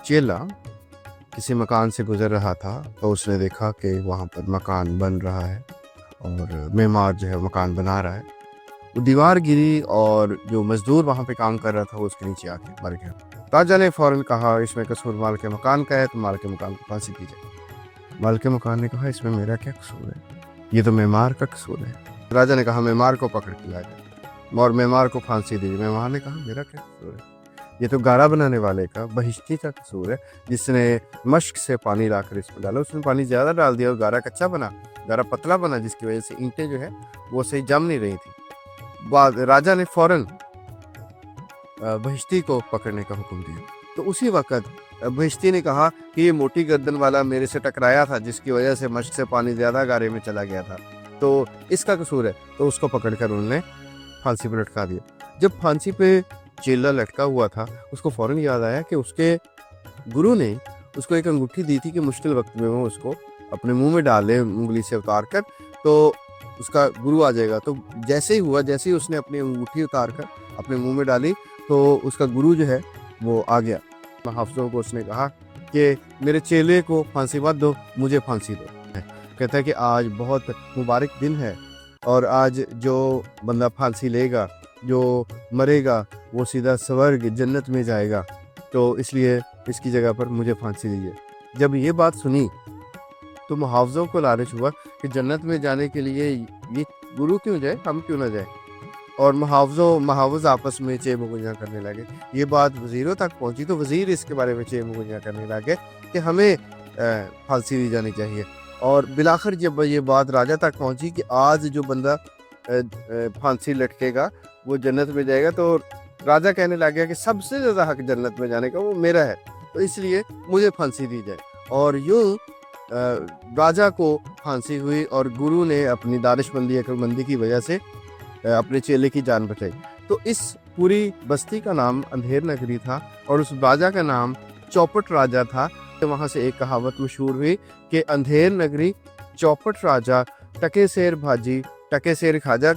चेला किसी मकान से गुजर रहा था तो उसने देखा कि वहाँ पर मकान बन रहा है और मेमार जो है मकान बना रहा है। वो दीवार गिरी और जो मजदूर वहाँ पे काम कर रहा था वो उसके नीचे आके मर गया। राजा ने फौरन कहा इसमें कसूर माल के मकान का है तो माल के मकान को फांसी दी जाए। माल के मकान ने कहा इसमें मेरा क्या कसूर है, ये तो मेमार का कसूर है। राजा ने कहा मेमार को पकड़ के लाया जाए और मेमार को फांसी दी। मेमार ने कहा मेरा क्या कसूर है, ये तो गारा बनाने वाले का बहिश्ती का कसूर है, जिसने मश्क से पानी लाकर इसमें डाला, उसने पानी ज़्यादा डाल दिया और गारा कच्चा बना, गारा पतला बना, जिसकी वजह से ईंटें जो है वो सही जम नहीं रही थी। राजा ने फौरन बहिश्ती को पकड़ने का हुक्म दिया। तो उसी वक्त बहिश्ती ने कहा कि ये मोटी गर्दन वाला मेरे से टकराया था, जिसकी वजह से मश्क से पानी ज़्यादा गारे में चला गया था, तो इसका कसूर है। तो उसको पकड़कर उन्होंने फांसी पर लटका दिया। जब फांसी पे चेला लटका हुआ था उसको फौरन याद आया कि उसके गुरु ने उसको एक अंगूठी दी थी कि मुश्किल वक्त में वो उसको अपने मुंह में डाल ले उंगली से उतार कर, तो उसका गुरु आ जाएगा। तो जैसे ही हुआ, जैसे ही उसने अपनी अंगूठी उतार कर अपने मुंह में डाली तो उसका गुरु जो है वो आ गया। हाफिजों को उसने कहा कि मेरे चेले को फांसी मत दो, मुझे फांसी दो। कहता है कि आज बहुत मुबारक दिन है और आज जो बंदा फांसी लेगा, जो मरेगा, वो सीधा स्वर्ग जन्नत में जाएगा, तो इसलिए इसकी जगह पर मुझे फांसी दीजिए। जब ये बात सुनी तो मुहावजों को लालच हुआ कि जन्नत में जाने के लिए ये गुरु क्यों जाए, हम क्यों ना जाए। और मुहावज आपस में चेमुगुइयाँ करने लगे। ये बात वज़ीरों तक पहुंची तो वज़ीर इसके बारे में चेमुगुइयाँ करने लगे कि हमें फांसी दी जानी चाहिए। और बिलाखिर जब ये बात राजा तक पहुंची कि आज जो बंदा फांसी लटकेगा वो जन्नत में जाएगा, तो राजा कहने लग गया कि सबसे ज़्यादा हक जन्नत में जाने का वो मेरा है, तो इसलिए मुझे फांसी दी जाए। और यूँ राजा को फांसी हुई और गुरु ने अपनी दानिशमंदी अक्लमंदी की वजह से अपने चेले की जान बचाई। तो इस पूरी बस्ती का नाम अंधेर नगरी था और उस राजा का नाम चौपट राजा था। तो वहाँ से एक कहावत मशहूर हुई कि अंधेर नगरी चौपट राजा, टके शेर भाजी टके शेर खाजा,